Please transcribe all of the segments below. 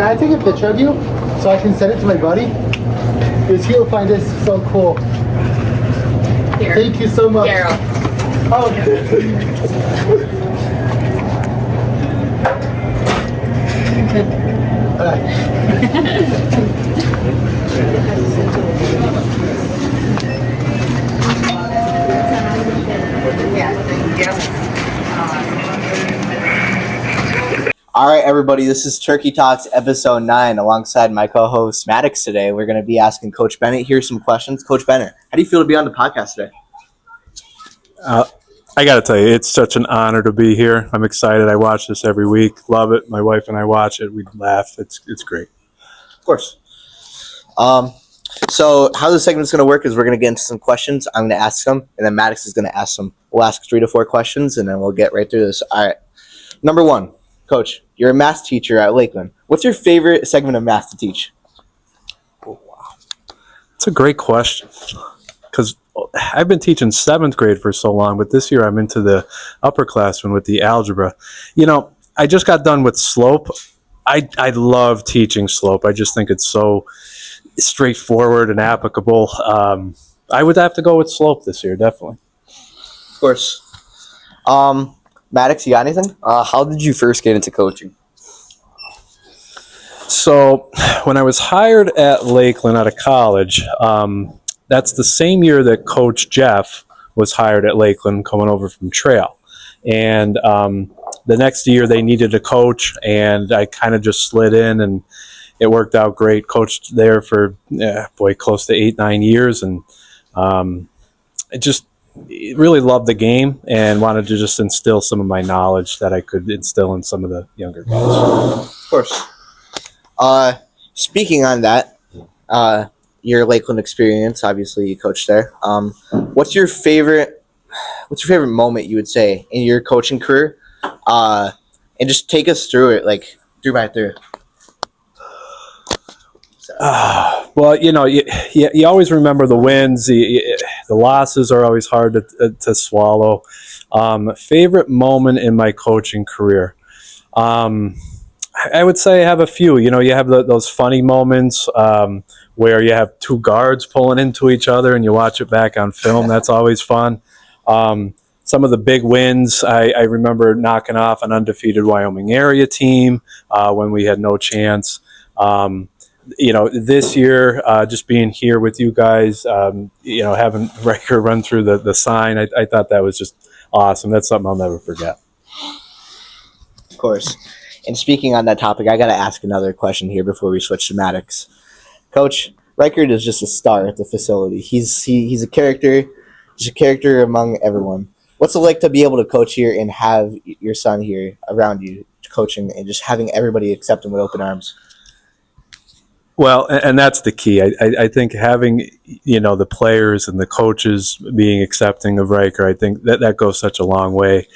I take a picture of you so I can send it to my buddy? Because he'll find this so cool. Here. Thank you so much. Carol. Oh. All right, everybody, this is Turkey Talks episode 9 alongside my co-host Maddox today. We're going to be asking Coach Bennett here some questions. Coach Bennett, how do you feel to be on the podcast today? I got to tell you, it's such an honor to be here. I'm excited. I watch this every week. Love it. My wife and I watch it. We laugh. It's great. Of course. So how the segment's going to work is we're going to get into some questions. I'm going to ask them, and then Maddox is going to ask them. We'll ask 3 to 4 questions, and then we'll get right through this. All right. Number 1, Coach, you're a math teacher at Lakeland. What's your favorite segment of math to teach? Oh, wow. That's a great question because I've been teaching 7th grade for so long, but this year I'm into the upperclassmen with the algebra. You know, I just got done with slope. I love teaching slope. I just think it's so straightforward and applicable. I would have to go with slope this year, definitely. Of course. Maddox, you got anything? How did you first get into coaching? So when I was hired at Lakeland out of college, that's the same year that Coach Jeff was hired at Lakeland coming over from Trail. And the next year they needed a coach, and I kind of just slid in, and it worked out great. Coached there for, close to 8-9 years, and it just really loved the game and wanted to just instill some of my knowledge that I could instill in some of the younger guys. Of course. Speaking on that, your Lakeland experience, obviously you coached there. What's your favorite moment, you would say, in your coaching career? And just take us through it, like through. Well, you always remember the wins. The losses are always hard to swallow. Favorite moment in my coaching career? I would say I have a few. You have those funny moments where you have 2 guards pulling into each other and you watch it back on film. That's always fun. Some of the big wins, I remember knocking off an undefeated Wyoming area team when we had no chance. This year, just being here with you guys, having Riker run through the sign, I thought that was just awesome. That's something I'll never forget. Of course. And speaking on that topic, I got to ask another question here before we switch to Maddox. Coach, Riker is just a star at the facility. He's a character, just a character among everyone. What's it like to be able to coach here and have your son here around you coaching and just having everybody accept him with open arms? Well, and that's the key. I think having, the players and the coaches being accepting of Riker, I think that goes such a long way.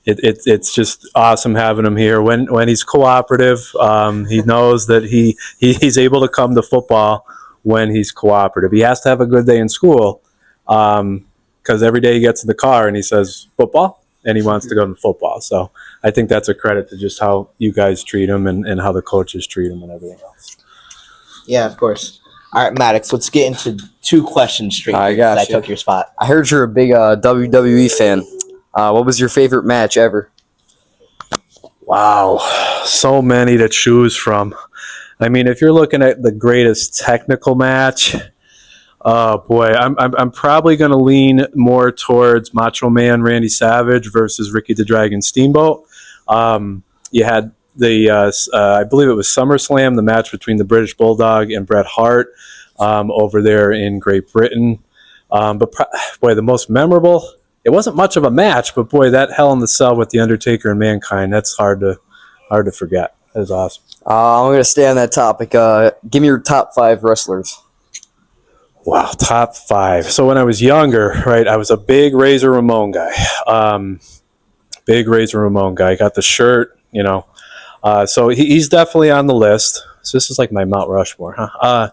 It's just awesome having him here. When he's cooperative, he knows that he's able to come to football when he's cooperative. He has to have a good day in school because every day he gets in the car and he says, football, and he wants to go to football. So I think that's a credit to just how you guys treat him and how the coaches treat him and everything else. Yeah, of course. All right, Maddox, let's get into 2 questions straight. I took your spot. I heard you're a big WWE fan. What was your favorite match ever? Wow, so many to choose from. I mean, if you're looking at the greatest technical match, oh boy, I'm probably going to lean more towards Macho Man Randy Savage versus Ricky the Dragon Steamboat. You had I believe it was SummerSlam, the match between the British Bulldog and Bret Hart over there in Great Britain. But the most memorable, it wasn't much of a match, but boy, that Hell in the Cell with The Undertaker and Mankind, that's hard to forget. That was awesome. I'm going to stay on that topic. Give me your top 5 wrestlers. Wow, top 5. So when I was younger, right, I was a big Razor Ramon guy. Got the shirt, So he's definitely on the list. So this is like my Mount Rushmore, huh?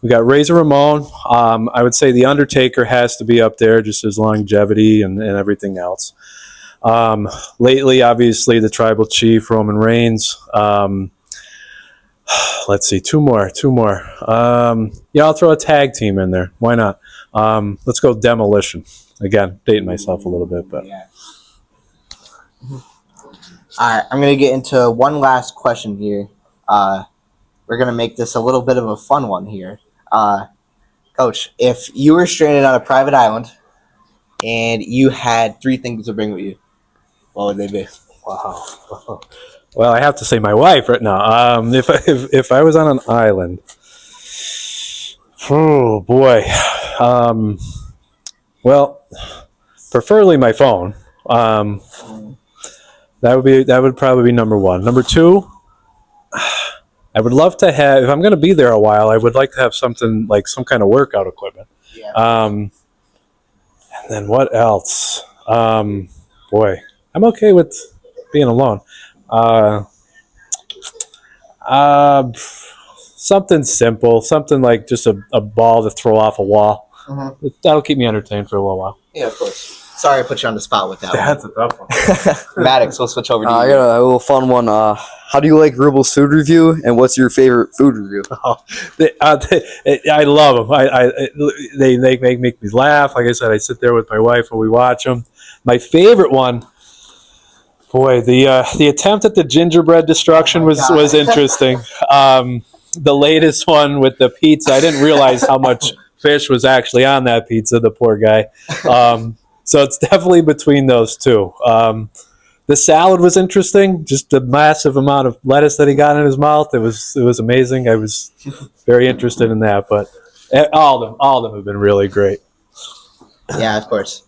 We got Razor Ramon. I would say The Undertaker has to be up there, just his longevity and everything else. Lately, obviously, the Tribal Chief, Roman Reigns. Let's see, two more. I'll throw a tag team in there. Why not? Let's go Demolition. Again, dating myself a little bit, but Yeah. All right, I'm gonna get into one last question here. We're gonna make this a little bit of a fun one here. Coach, if you were stranded on a private island and you had three things to bring with you, what would they be? wow. Well, I have to say my wife right now. If I was on an island, oh boy. Well, preferably my phone. That would probably be number one. Number two, I would love to have. If I'm going to be there a while, I would like to have something like some kind of workout equipment. Yeah. And then what else? Boy, I'm okay with being alone. Something simple, something like just a ball to throw off a wall. Mm-hmm. That'll keep me entertained for a little while. Yeah, of course. Sorry I put you on the spot with that That's a tough one. one. Maddox, we'll switch over to I you. got a little fun one. How do you like Rubal's food review, and what's your favorite food review? I love them. They make me laugh. Like I said, I sit there with my wife and we watch them. My favorite one, boy, the attempt at the gingerbread destruction was interesting. The latest one with the pizza, I didn't realize how much fish was actually on that pizza. The poor guy. So it's definitely between those two. The salad was interesting. Just the massive amount of lettuce that he got in his mouth. It was amazing. I was very interested in that. But all of them have been really great. Yeah, of course.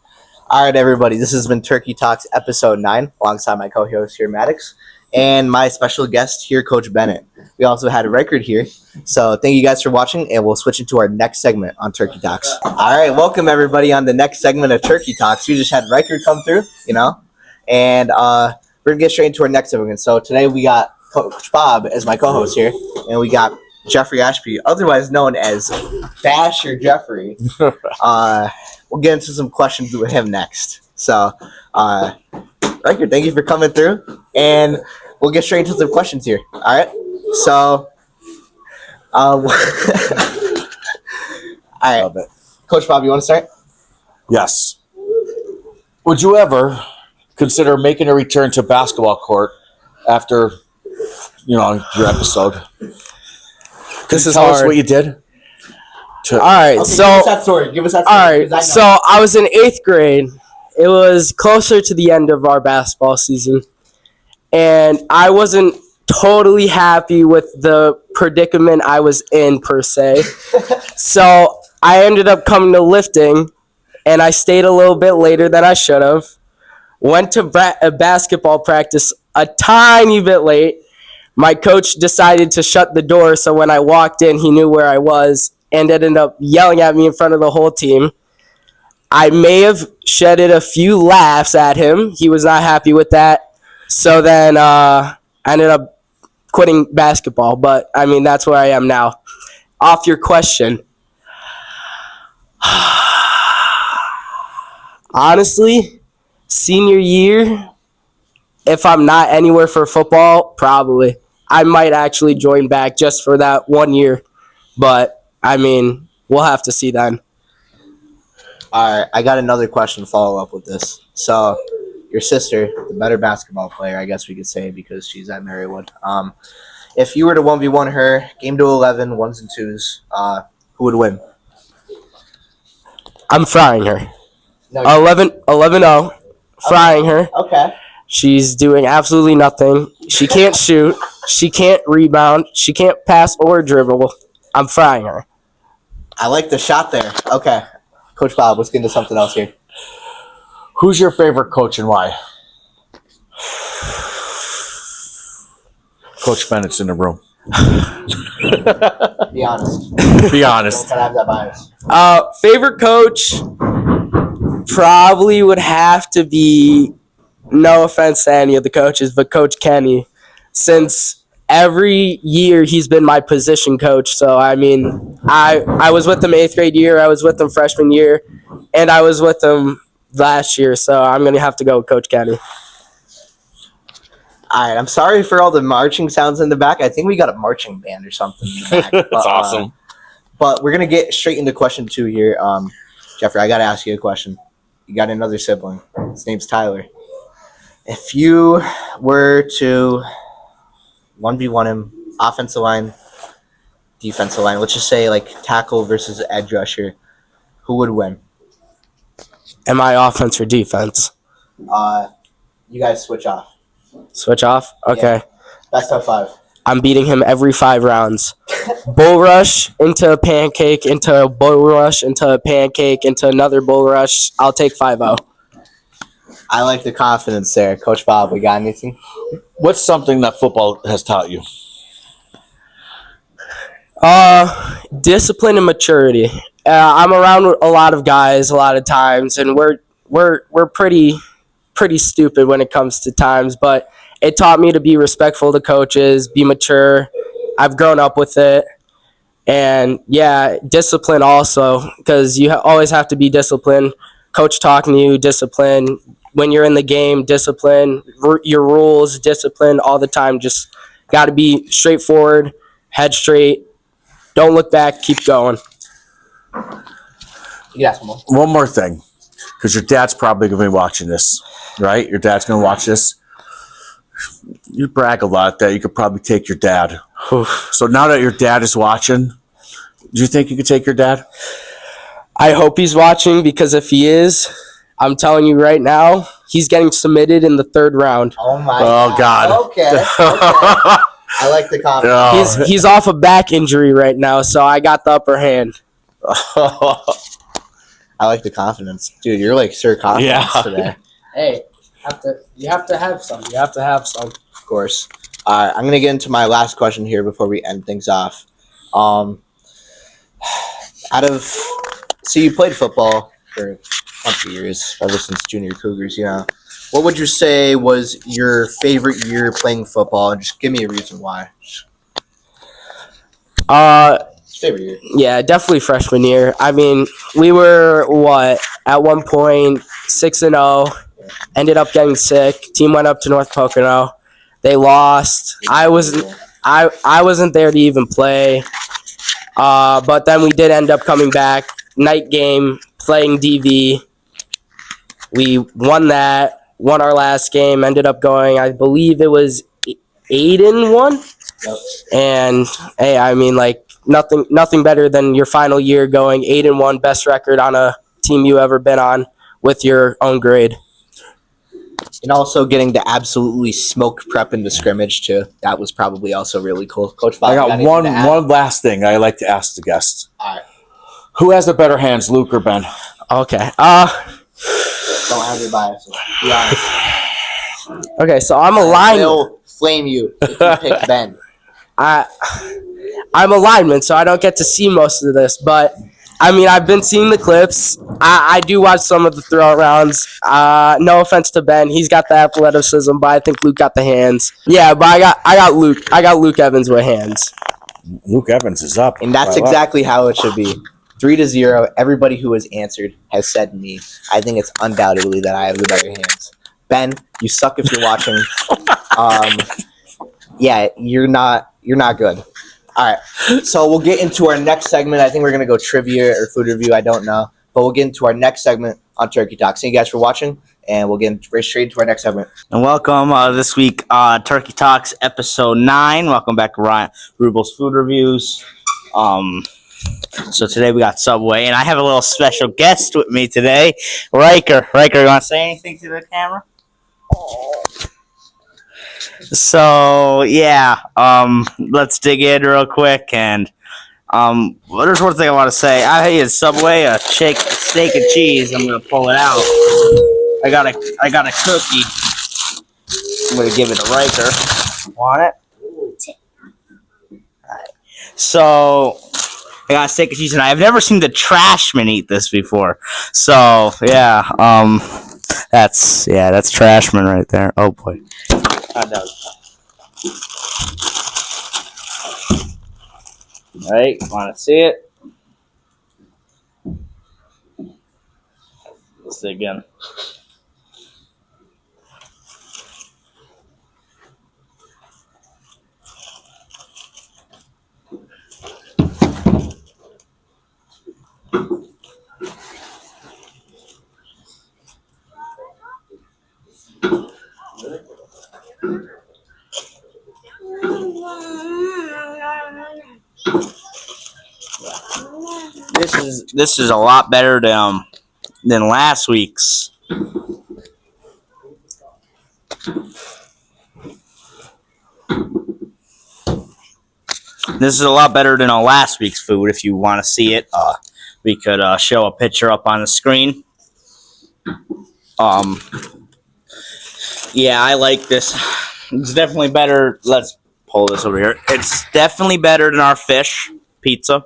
All right, everybody. This has been Turkey Talks episode 9, alongside my co-host here, Maddox, and my special guest here, Coach Bennett. We also had a record here. So thank you guys for watching, and we'll switch into our next segment on Turkey Talks. All right, welcome everybody on the next segment of Turkey Talks. We just had record come through, and we're gonna get straight into our next segment. So today we got Coach Bob as my co-host here, and we got Jeffrey Ashby, otherwise known as Basher Jeffrey. We'll get into some questions with him next. So, record, thank you for coming through, and we'll get straight into some questions here. All right. So, all right, Love it. Coach Bob, you want to start? Yes. Would you ever consider making a return to basketball court after, your episode? This is Tell us hard. what you did. All right, Okay, so give us that story. Give us that story. all right, 'Cause so I was in 8th grade. It was closer to the end of our basketball season, and I wasn't totally happy with the predicament I was in per se. So I ended up coming to lifting, and I stayed a little bit later than I should have. Went to a basketball practice a tiny bit late. My coach decided to shut the door, so when I walked in, he knew where I was and ended up yelling at me in front of the whole team. I may have shedded a few laughs at him. He was not happy with that. So then I ended up quitting basketball. But, that's where I am now. Off your question. Honestly, senior year, if I'm not anywhere for football, probably. I might actually join back just for that 1 year. But, we'll have to see then. All right, I got another question to follow up with this. So, your sister, the better basketball player, I guess we could say, because she's at Marywood. If you were to 1v1 her, game to 11, 1s and 2s, who would win? I'm frying her. No, 11-0. Frying her. Okay. She's doing absolutely nothing. She can't shoot. She can't rebound. She can't pass or dribble. I'm frying her. I like the shot there. Okay. Coach Bob, let's get into something else here. Who's your favorite coach and why? Coach Bennett's in the room. Be honest. Be honest. Don't have that bias. Favorite coach probably would have to be, no offense to any of the coaches, but Coach Kenny. Since every year he's been my position coach. So, I was with him 8th grade year, I was with him freshman year, and I was with him last year. So, I'm going to have to go with Coach Kenny. All right, I'm sorry for all the marching sounds in the back. I think we got a marching band or something in the back. That's But, awesome. But we're gonna get straight into question 2 here. Jeffrey, I gotta ask you a question. You got another sibling. His name's Tyler. If you were to 1v1 him, offensive line, defensive line, let's just say like tackle versus edge rusher, who would win? Am I offense or defense? You guys switch off. Switch off? Okay. Best of 5. I'm beating him every 5 rounds. Bull rush into a pancake, into a bull rush, into a pancake, into another bull rush. I'll take 5-0. I like the confidence there. Coach Bob, we got anything? What's something that football has taught you? Discipline and maturity. I'm around a lot of guys a lot of times, and we're pretty stupid when it comes to times, but it taught me to be respectful to coaches, be mature. I've grown up with it. And yeah, discipline also, because you always have to be disciplined. Coach talking to you, discipline. When you're in the game, discipline. Your rules, discipline all the time. Just got to be straightforward, head straight. Don't look back, keep going. You ask one more. One more thing, because your dad's probably going to be watching this, right? Your dad's going to watch this. You brag a lot that you could probably take your dad. So now that your dad is watching, do you think you could take your dad? I hope he's watching, because if he is, I'm telling you right now, he's getting submitted in the 3rd round. Oh my God. Okay. I like the confidence. He's off a back injury right now, so I got the upper hand. I like the confidence. Dude, you're like Sir Confidence today. Hey, you have to have some. You have to have some. Of course. I'm going to get into my last question here before we end things off. So you played football for a bunch of years, ever since junior Cougars, What would you say was your favorite year playing football? And just give me a reason why. Favorite year. Yeah, definitely freshman year. I mean, we were at one point 6-0. Ended up getting sick. Team went up to North Pocono. They lost. I wasn't there to even play. But then we did end up coming back. Night game, playing DV. We won that. Won our last game. Ended up going, I believe it was 8-1. Yep. And hey, I mean, like nothing better than your final year going 8-1, best record on a team you ever been on with your own grade. And also getting to absolutely smoke prep into scrimmage too. That was probably also really cool. Coach Bob, I you got anything to add? one last thing I like to ask the guests. All right. Who has the better hands, Luke or Ben? Okay. Don't have your biases. Be honest. Okay, so I'm a I lineman. will flame you if you pick Ben. I'm a lineman, so I don't get to see most of this, but I mean, I've been seeing the clips. I do watch some of the throw rounds. No offense to Ben, he's got the athleticism, but I think Luke got the hands. Yeah, but I got Luke. I got Luke Evans with hands. Luke Evans is up. And that's exactly how it should be. 3-0. Everybody who has answered has said me. I think it's undoubtedly that I have the better hands. Ben, you suck if you're watching. Yeah, you're not good. All right, so we'll get into our next segment. I think we're going to go trivia or food review. I don't know. But we'll get into our next segment on Turkey Talk. Thank you guys for watching, and we'll get straight into our next segment. And welcome this week, Turkey Talks episode 9. Welcome back to Ryan Rubel's Food Reviews. So today we got Subway, and I have a little special guest with me today, Riker. Riker, you want to say anything to the camera? So yeah, let's dig in real quick, and there's one thing I want to say. I had Subway, a steak and cheese. I'm gonna pull it out. I got a cookie. I'm gonna give it to Riker. Want it? All right. So I got a steak and cheese, and I've never seen the Trashman eat this before. So yeah, that's Trashman right there. Oh boy. Alright, want to see it? Let's see again. This is a lot better than last week's. This is a lot better than last week's food. If you want to see it, we could show a picture up on the screen. Yeah, I like this. It's definitely better. Let's pull this over here. It's definitely better than our fish pizza.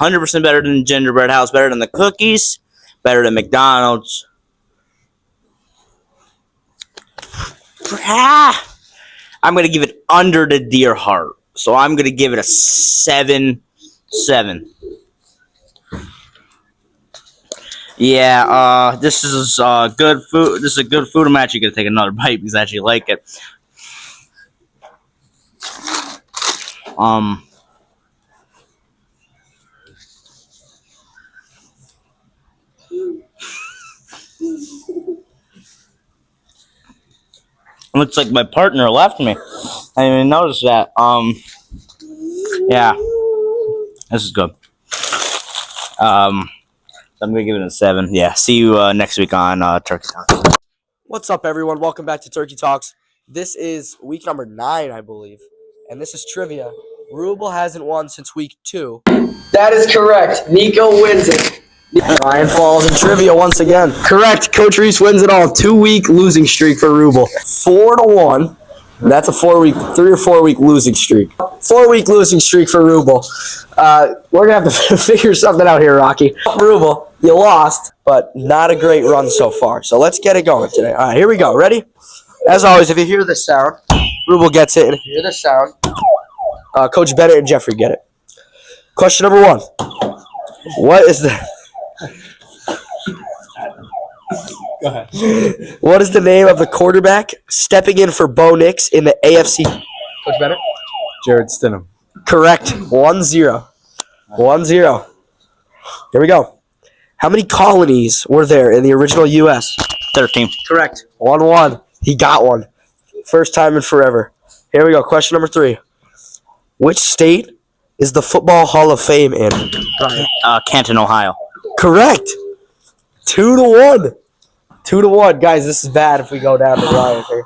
100% better than Gingerbread House. Better than the cookies. Better than McDonald's. I'm going to give it under the Deer Heart. So I'm going to give it a 7-7. Yeah, this is good food. This is a good food. I'm actually going to take another bite because I actually like it. Looks like my partner left me. I didn't even notice that. Yeah, this is good. I'm gonna give it a 7. Yeah, see you next week on Turkey Talks. What's up, everyone? Welcome back to Turkey Talks. This is week number 9, I believe, and this is trivia. Rubel hasn't won since week 2. That is correct. Nico wins it. Ryan falls in trivia once again. Correct. Coach Reese wins it all. 2-week losing streak for Rubel. 4-1. That's a 3 or 4 week losing streak. 4-week losing streak for Rubel. We're gonna have to figure something out here, Rocky. Rubel, you lost, but not a great run so far. So let's get it going today. All right, here we go. Ready? As always, if you hear this sound, Rubel gets it, and if you hear this sound, Coach Bennett and Jeffrey get it. Question number 1. What is the What is the name of the quarterback stepping in for Bo Nix in the AFC? Coach Bennett? Jared Stidham. Correct. 1-0. 1-0. Here we go. How many colonies were there in the original U.S.? 13. Correct. 1-1. He got one. First time in forever. Here we go. Question number 3. Which state is the Football Hall of Fame in? Canton, Ohio. Correct. 2-1. 2-1. Guys, this is bad if we go down to Ryan here.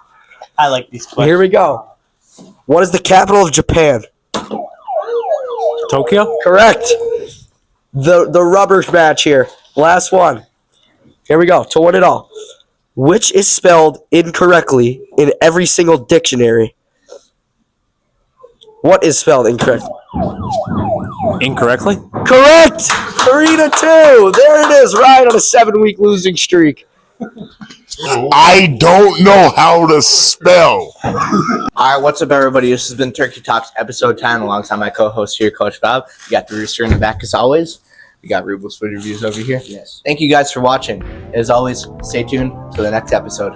I like these questions. Here we go. What is the capital of Japan? Tokyo? Correct. The rubber match here. Last one. Here we go. To win it all. Which is spelled incorrectly in every single dictionary? What is spelled incorrectly? Incorrectly? Correct. 3-2. There it is. Right on a 7-week losing streak. I don't know how to spell. All right, what's up, everybody? This has been Turkey Talks episode 10 alongside my co-host here, Coach Bob. You got the rooster in the back as always. We got Rubel's food reviews over here. Yes. Thank you guys for watching. As always, stay tuned for the next episode.